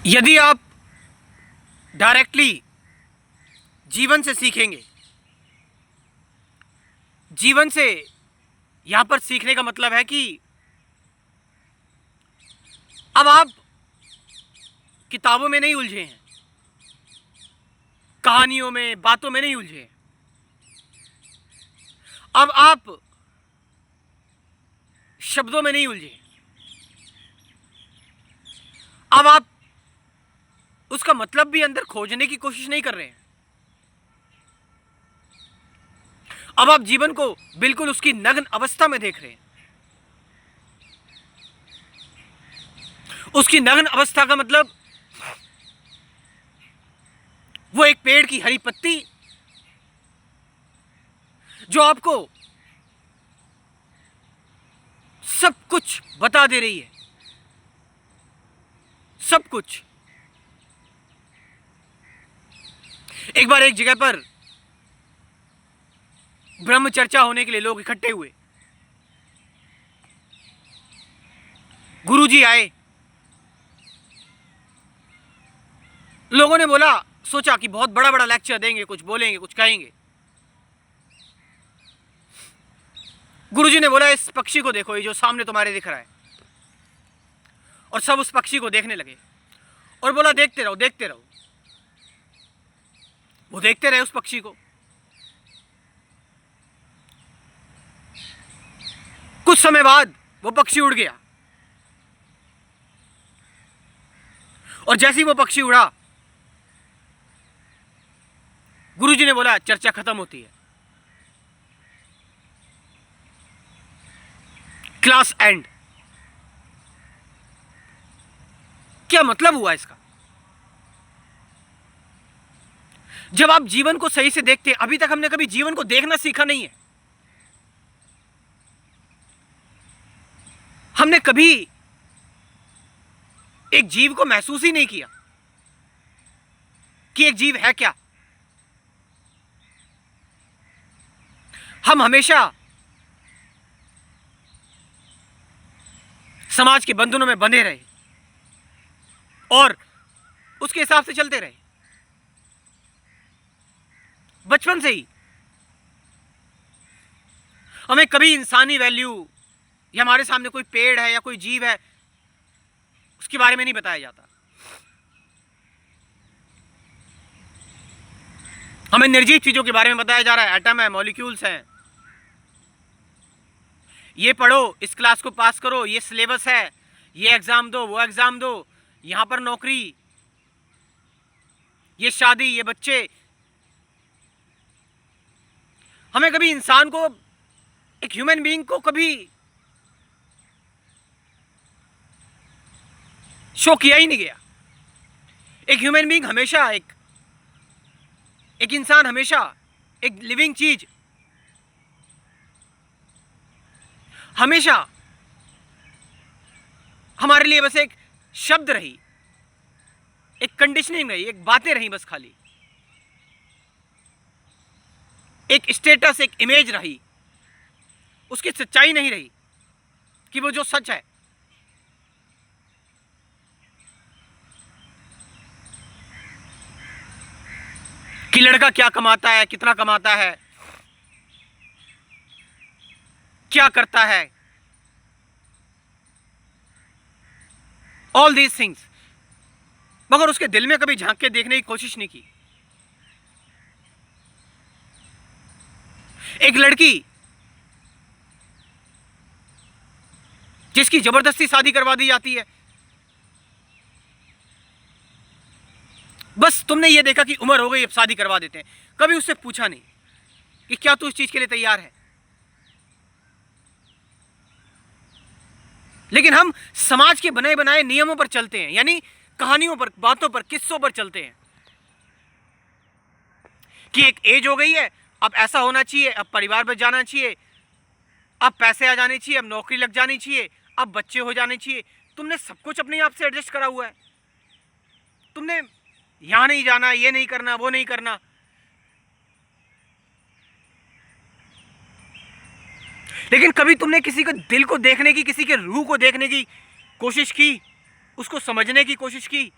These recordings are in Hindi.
यदि आप डायरेक्टली जीवन से सीखेंगे, जीवन से यहां पर सीखने का मतलब है कि अब आप किताबों में नहीं उलझे हैं, कहानियों में, बातों में नहीं उलझे हैं। अब आप शब्दों में नहीं उलझे हैं। अब आप उसका मतलब भी अंदर खोजने की कोशिश नहीं कर रहे हैं। अब आप जीवन को बिल्कुल उसकी नग्न अवस्था में देख रहे हैं। उसकी नग्न अवस्था का मतलब वो एक पेड़ की हरी पत्ती जो आपको सब कुछ बता दे रही है, सब कुछ। एक बार एक जगह पर ब्रह्म चर्चा होने के लिए लोग इकट्ठे हुए। गुरुजी आए। लोगों ने सोचा कि बहुत बड़ा बड़ा लेक्चर देंगे, कुछ बोलेंगे, कुछ कहेंगे। गुरुजी ने बोला, इस पक्षी को देखो, ये जो सामने तुम्हारे दिख रहा है। और सब उस पक्षी को देखने लगे और बोला, देखते रहो, देखते रहो। वो देखते रहे उस पक्षी को। कुछ समय बाद वो पक्षी उड़ गया और जैसे ही वो पक्षी उड़ा, गुरुजी ने बोला, चर्चा खत्म होती है, क्लास एंड। क्या मतलब हुआ इसका? जब आप जीवन को सही से देखते हैं, अभी तक हमने कभी जीवन को देखना सीखा नहीं है। हमने कभी एक जीव को महसूस ही नहीं किया कि एक जीव है क्या। हम हमेशा समाज के बंधनों में बंधे रहे और उसके हिसाब से चलते रहे। बचपन से ही हमें कभी इंसानी वैल्यू या हमारे सामने कोई पेड़ है या कोई जीव है उसके बारे में नहीं बताया जाता। हमें निर्जीव चीजों के बारे में बताया जा रहा है। एटम है, मॉलिक्यूल्स हैं, ये पढ़ो, इस क्लास को पास करो, ये सिलेबस है, ये एग्जाम दो, वो एग्जाम दो, यहां पर नौकरी, ये शादी, ये बच्चे। हमें कभी इंसान को, एक ह्यूमन बीइंग को कभी शो किया ही नहीं गया। एक ह्यूमन बीइंग हमेशा, एक इंसान हमेशा, एक लिविंग चीज हमेशा हमारे लिए बस एक शब्द रही, एक कंडीशनिंग रही, एक बातें रही, बस खाली एक स्टेटस, एक इमेज रही। उसकी सच्चाई नहीं रही कि वो जो सच है। कि लड़का क्या कमाता है, कितना कमाता है, क्या करता है, ऑल दीज थिंग्स। मगर उसके दिल में कभी झांक के देखने की कोशिश नहीं की। एक लड़की जिसकी जबरदस्ती शादी करवा दी जाती है, बस तुमने ये देखा कि उम्र हो गई, अब शादी करवा देते हैं। कभी उससे पूछा नहीं कि क्या तू इस चीज के लिए तैयार है। लेकिन हम समाज के बने बनाए नियमों पर चलते हैं, यानी कहानियों पर, बातों पर, किस्सों पर चलते हैं कि एक एज हो गई है, अब ऐसा होना चाहिए, अब परिवार बच जाना चाहिए, अब पैसे आ जाने चाहिए, अब नौकरी लग जानी चाहिए, अब बच्चे हो जाने चाहिए। तुमने सब कुछ अपने आप से एडजस्ट करा हुआ है। तुमने यहां नहीं जाना, ये नहीं करना, वो नहीं करना। लेकिन कभी तुमने किसी को दिल को देखने की, किसी के रूह को देखने की कोशिश की, उसको समझने की कोशिश की,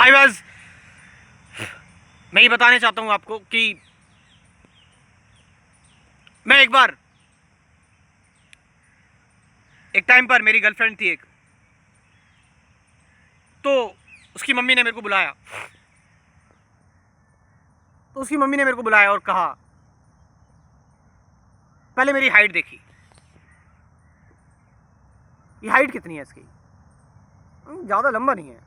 आई वॉज, मैं ये बताना चाहता हूं आपको कि मैं एक टाइम पर मेरी गर्लफ्रेंड थी एक, तो उसकी मम्मी ने मेरे को बुलाया। और कहा, पहले मेरी हाइट देखी, ये हाइट कितनी है इसकी, ज्यादा लंबा नहीं है।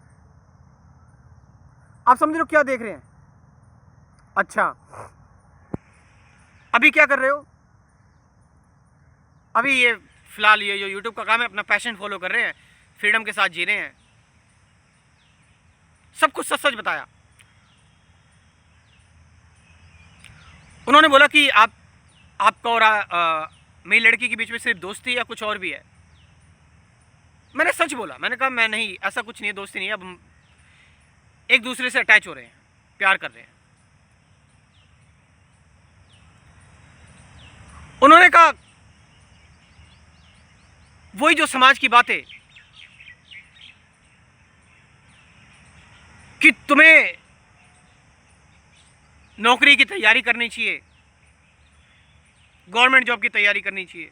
आप समझ लो क्या देख रहे हैं? अच्छा, अभी क्या कर रहे हो? अभी ये फिलहाल ये जो यूट्यूब का काम है, अपना पैशन फॉलो कर रहे हैं, फ्रीडम के साथ जी रहे हैं। सब कुछ सच सच बताया। उन्होंने बोला कि आपका और मेरी लड़की के बीच में सिर्फ दोस्ती या कुछ और भी है? मैंने सच बोला, मैंने कहा मैं नहीं, ऐसा कुछ नहीं है, दोस्ती नहीं है, अब हम एक दूसरे से अटैच हो रहे हैं, प्यार कर रहे हैं। उन्होंने कहा वही जो समाज की बातें कि तुम्हें नौकरी की तैयारी करनी चाहिए, गवर्नमेंट जॉब की तैयारी करनी चाहिए,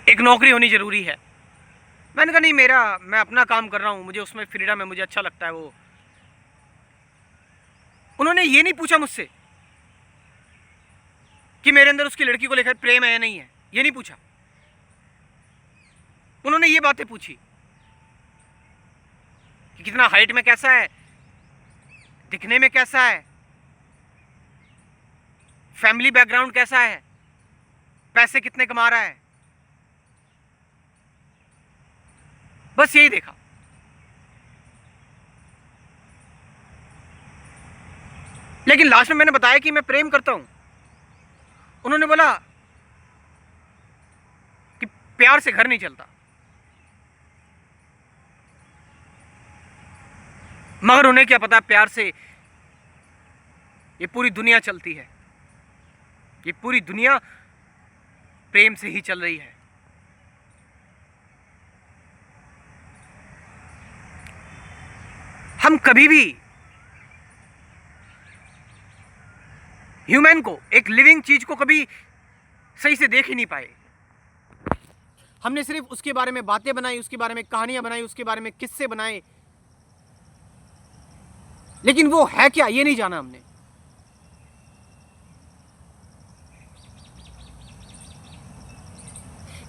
एक नौकरी होनी जरूरी है। मैंने कहा नहीं, मैं अपना काम कर रहा हूं, मुझे उसमें फ्रीडम है, मुझे अच्छा लगता है वो। उन्होंने ये नहीं पूछा मुझसे कि मेरे अंदर उसकी लड़की को लेकर प्रेम है या नहीं है, ये नहीं पूछा। उन्होंने ये बातें पूछी कि कितना हाइट में कैसा है, दिखने में कैसा है, फैमिली बैकग्राउंड कैसा है, पैसे कितने कमा रहा है, बस यही देखा। लेकिन लास्ट में मैंने बताया कि मैं प्रेम करता हूं। उन्होंने बोला कि प्यार से घर नहीं चलता। मगर उन्हें क्या पता, प्यार से ये पूरी दुनिया चलती है, ये पूरी दुनिया प्रेम से ही चल रही है। हम कभी भी ह्यूमन को, एक लिविंग चीज को कभी सही से देख ही नहीं पाए। हमने सिर्फ उसके बारे में बातें बनाई, उसके बारे में कहानियां बनाई, उसके बारे में किस्से बनाए, लेकिन वो है क्या ये नहीं जाना हमने।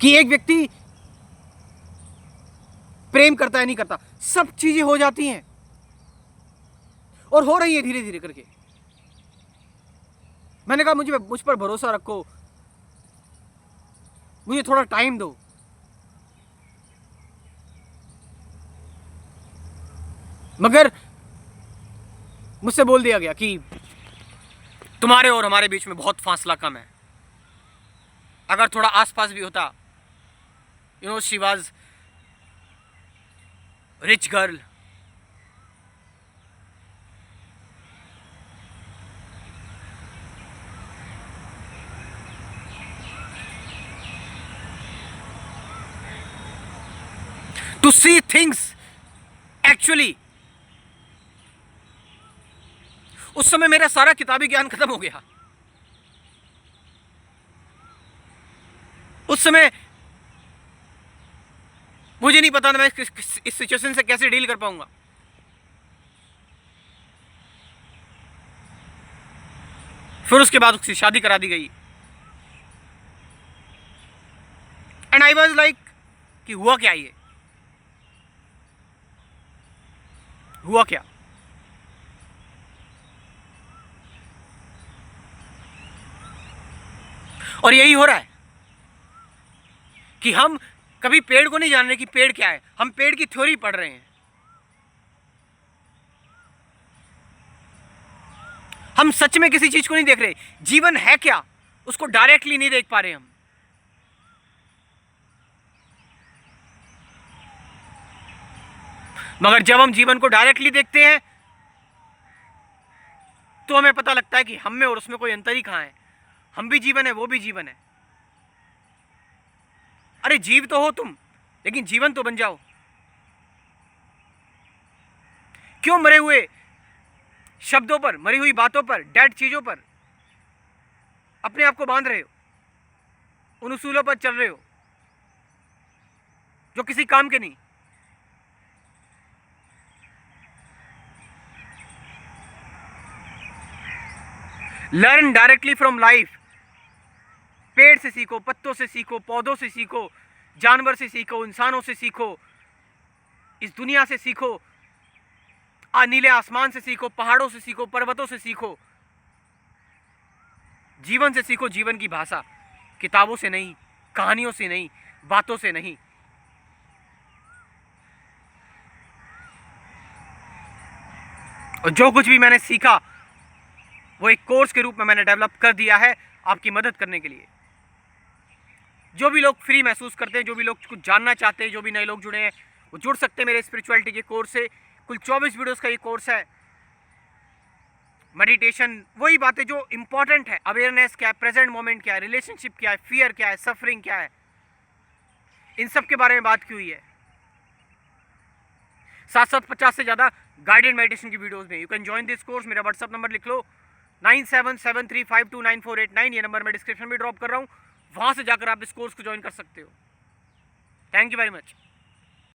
कि एक व्यक्ति प्रेम करता है नहीं करता, सब चीजें हो जाती हैं और हो रही है धीरे धीरे करके। मैंने कहा मुझ पर भरोसा रखो, मुझे थोड़ा टाइम दो। मगर मुझसे बोल दिया गया कि तुम्हारे और हमारे बीच में बहुत फासला कम है। अगर थोड़ा आसपास भी होता, she was rich girl, to see things actually. उस समय मेरा सारा किताबी ज्ञान खत्म हो गया। उस समय मुझे नहीं पता था मैं इस सिचुएशन से कैसे डील कर पाऊंगा। फिर उसके बाद उसकी शादी करा दी गई। एंड आई वॉज लाइक कि हुआ क्या, ये हुआ क्या? और यही हो रहा है कि हम कभी पेड़ को नहीं जान रहे कि पेड़ क्या है, हम पेड़ की थ्योरी पढ़ रहे हैं। हम सच में किसी चीज को नहीं देख रहे, जीवन है क्या उसको डायरेक्टली नहीं देख पा रहे हम। मगर जब हम जीवन को डायरेक्टली देखते हैं तो हमें पता लगता है कि हम में और उसमें कोई अंतर ही कहां है। हम भी जीवन है, वो भी जीवन है। अरे जीव तो हो तुम, लेकिन जीवन तो बन जाओ। क्यों मरे हुए शब्दों पर, मरी हुई बातों पर, डेड चीजों पर अपने आप को बांध रहे हो? उन उसूलों पर चल रहे हो जो किसी काम के नहीं। Learn directly from life. पेड़ से सीखो, पत्तों से सीखो, पौधों से सीखो, जानवर से सीखो, इंसानों से सीखो, इस दुनिया से सीखो, नीले आसमान से सीखो, पहाड़ों से सीखो, पर्वतों से सीखो, जीवन से सीखो, जीवन की भाषा। किताबों से नहीं, कहानियों से नहीं, बातों से नहीं। और जो कुछ भी मैंने सीखा वो एक कोर्स के रूप में मैंने डेवलप कर दिया है आपकी मदद करने के लिए। जो भी लोग फ्री महसूस करते हैं, जो भी लोग कुछ जानना चाहते हैं, जो भी नए लोग जुड़े हैं, वो जुड़ सकते हैं मेरे स्पिरिचुअलिटी के कोर्स से। कुल 24 वीडियोस का ये कोर्स है। मेडिटेशन, वही बातें जो इंपॉर्टेंट है, अवेयरनेस क्या है, प्रेजेंट मोमेंट क्या है, रिलेशनशिप क्या है, फियर क्या है, सफरिंग क्या है, इन सब के बारे में बात की हुई है। साथ साथ 50 से ज़्यादा गाइडेड मेडिटेशन की वीडियोस में। You can join this course. मेरा व्हाट्सअप नंबर लिख लो 9773529489। ये नंबर मैं डिस्क्रिप्शन में ड्रॉप कर रहा हूँ, वहाँ से जाकर आप इस कोर्स को ज्वाइन कर सकते हो। Thank you very much.